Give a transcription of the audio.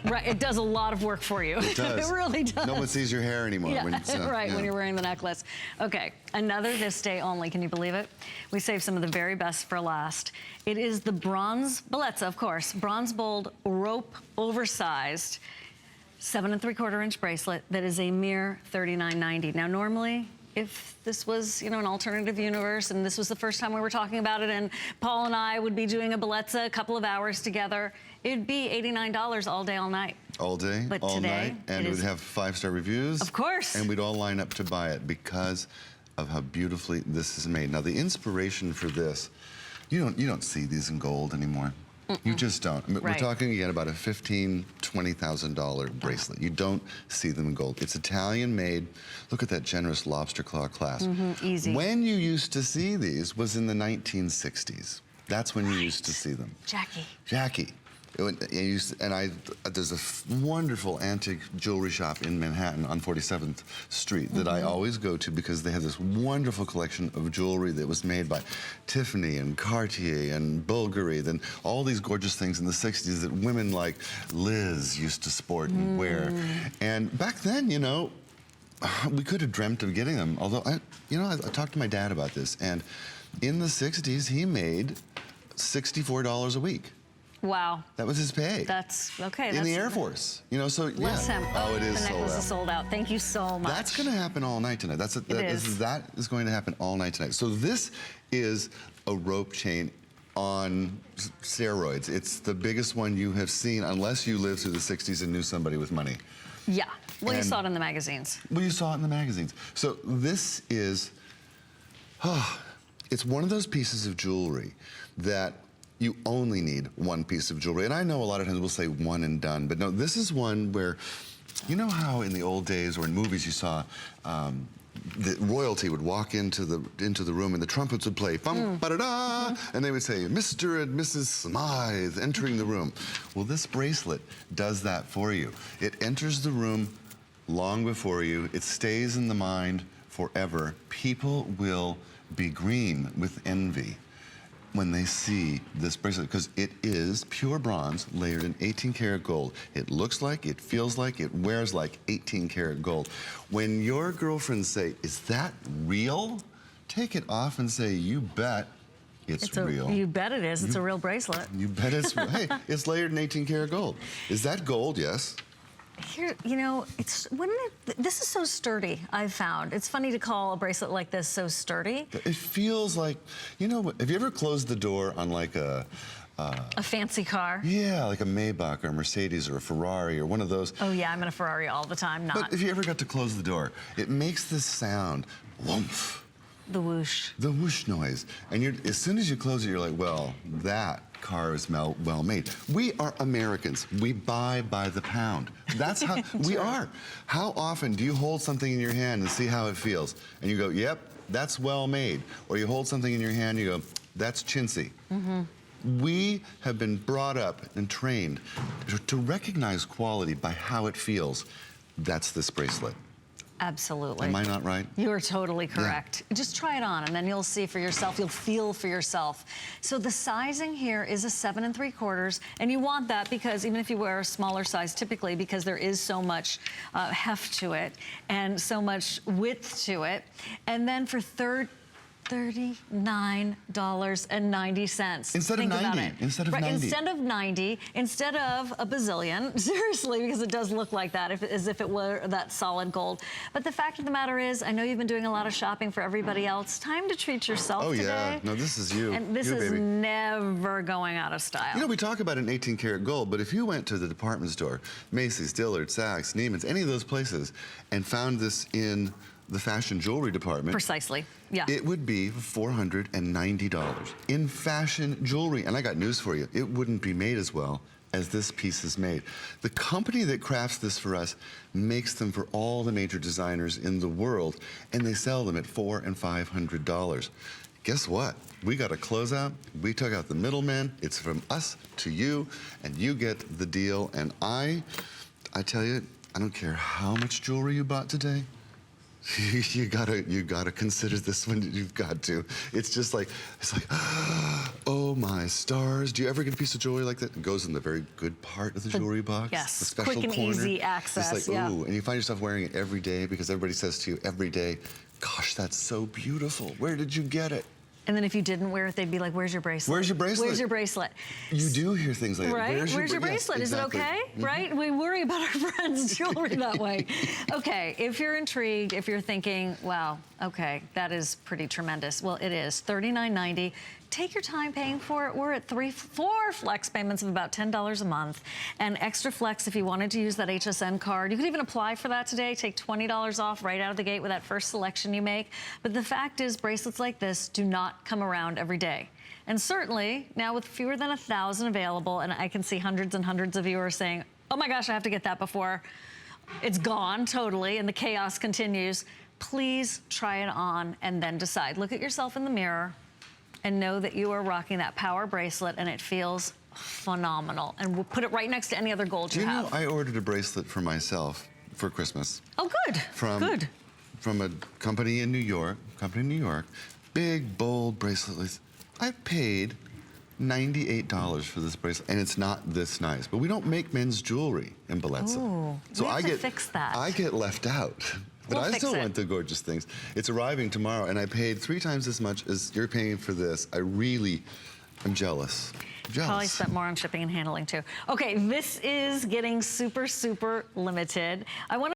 Right, it does a lot of work for you. It does. It really does. No one sees your hair anymore. Yeah, when it's, right, yeah. when you're wearing the necklace. Okay, another this day only, can you believe it? We saved some of the very best for last. It is the bronze, Bellezza, of course, bronze bold rope oversized 7 3/4 inch bracelet that is a mere $39.90. Now normally, if this was, an alternative universe and this was the first time we were talking about it and Paul and I would be doing a Bellezza a couple of hours together, it'd be $89 all day, all night. All day, but all today, night, and it would have 5-star reviews. Of course. And we'd all line up to buy it because of how beautifully this is made. Now the inspiration for this, you don't see these in gold anymore. You just don't. I mean, Right. We're talking again about a $15,000, $20,000 bracelet. You don't see them in gold. It's Italian made. Look at that generous lobster claw clasp. Easy. When you used to see these was in the 1960s. That's when you used to see them. Jackie. There's a wonderful antique jewelry shop in Manhattan on 47th Street that I always go to because they have this wonderful collection of jewelry that was made by Tiffany and Cartier and Bulgari, and all these gorgeous things in the 60s that women like Liz used to sport and wear. And back then, we could have dreamt of getting them. Although, I talked to my dad about this, and in the 60s, he made $64 a week. Wow. That was his pay. That's, okay. In the Air Force. So, Bless him. Oh, it is the necklace is sold out. Thank you so much. That's going to happen all night tonight. That is going to happen all night tonight. So this is a rope chain on steroids. It's the biggest one you have seen, unless you lived through the 60s and knew somebody with money. Yeah. Well, you saw it in the magazines. Well, you saw it in the magazines. So this is, it's one of those pieces of jewelry that you only need one piece of jewelry. And I know a lot of times we'll say one and done, but no, this is one where, you know how in the old days or in movies you saw the royalty would walk into the room and the trumpets would play, bum-ba-da-da, and they would say, Mr. and Mrs. Smythe entering the room. Well, this bracelet does that for you. It enters the room long before you. It stays in the mind forever. People will be green with envy when they see this bracelet, because it is pure bronze layered in 18-karat gold. It looks like, it feels like, it wears like 18-karat gold. When your girlfriends say, is that real? Take it off and say, you bet it's real. You bet it is. It's a real bracelet. You bet it's real. Hey, it's layered in 18-karat gold. Is that gold? Yes. Here, this is so sturdy, I've found. It's funny to call a bracelet like this so sturdy. It feels like, have you ever closed the door on like a fancy car? Yeah, like a Maybach or a Mercedes or a Ferrari or one of those. Oh yeah, I'm in a Ferrari all the time, But if you ever got to close the door, it makes this sound, whoomph. The whoosh. The whoosh noise. And as soon as you close it, you're like, well, that car is well made. We are Americans. We buy by the pound. That's how we are. How often do you hold something in your hand and see how it feels? And you go, yep, that's well made. Or you hold something in your hand and you go, that's chintzy. We have been brought up and trained to recognize quality by how it feels. That's this bracelet. Absolutely. Am I not right? You are totally correct. Yeah. Just try it on and then you'll see for yourself, you'll feel for yourself. So the sizing here is a 7 3/4, and you want that because even if you wear a smaller size typically, because there is so much heft to it and so much width to it. And then for $39.90. Instead of 90. Instead of 90. Instead of 90, instead of a bazillion, seriously, because it does look like that, as if it were that solid gold. But the fact of the matter is, I know you've been doing a lot of shopping for everybody else. Time to treat yourself today. Oh yeah, no, this is you. And this is never going out of style. We talk about an 18-karat gold, but if you went to the department store, Macy's, Dillard, Saks, Neiman's, any of those places, and found this in the fashion jewelry department. Precisely, yeah. It would be $490 in fashion jewelry. And I got news for you. It wouldn't be made as well as this piece is made. The company that crafts this for us makes them for all the major designers in the world, and they sell them at $400 and $500. Guess what? We got a closeout. We took out the middleman. It's from us to you, and you get the deal. And I tell you, I don't care how much jewelry you bought today. You gotta consider this one. You've got to. It's like, oh my stars. Do you ever get a piece of jewelry like that? It goes in the very good part of the jewelry box. Yes, the special quick and corner. easy access. It's like, ooh, and you find yourself wearing it every day because everybody says to you every day, gosh, that's so beautiful. Where did you get it? And then if you didn't wear it, they'd be like, where's your bracelet? Where's your bracelet? Where's your bracelet? You do hear things like that. Right? Where's your bracelet? Yes, exactly. Is it okay? Right? We worry about our friends' jewelry that way. Okay, if you're intrigued, if you're thinking, wow, okay, that is pretty tremendous. Well, it is $39.90. Take your time paying for it. We're at 4 flex payments of about $10 a month. And extra flex if you wanted to use that HSN card. You could even apply for that today. Take $20 off right out of the gate with that first selection you make. But the fact is, bracelets like this do not come around every day. And certainly, now with fewer than 1,000 available, and I can see hundreds and hundreds of you are saying, oh my gosh, I have to get that before it's gone totally and the chaos continues. Please try it on and then decide. Look at yourself in the mirror and know that you are rocking that power bracelet and it feels phenomenal. And we'll put it right next to any other gold you have. Do you know I ordered a bracelet for myself for Christmas? Oh, good. From a company in New York. Big, bold bracelet. I paid $98 for this bracelet, and it's not this nice. But we don't make men's jewelry in Bellezza. Ooh, so we have to fix that. I get left out. But We'll I fix still it. want the gorgeous things. It's arriving tomorrow, and I paid 3 times as much as you're paying for this. I really am jealous. Probably spent more on shipping and handling too. Okay, this is getting super, super limited. I want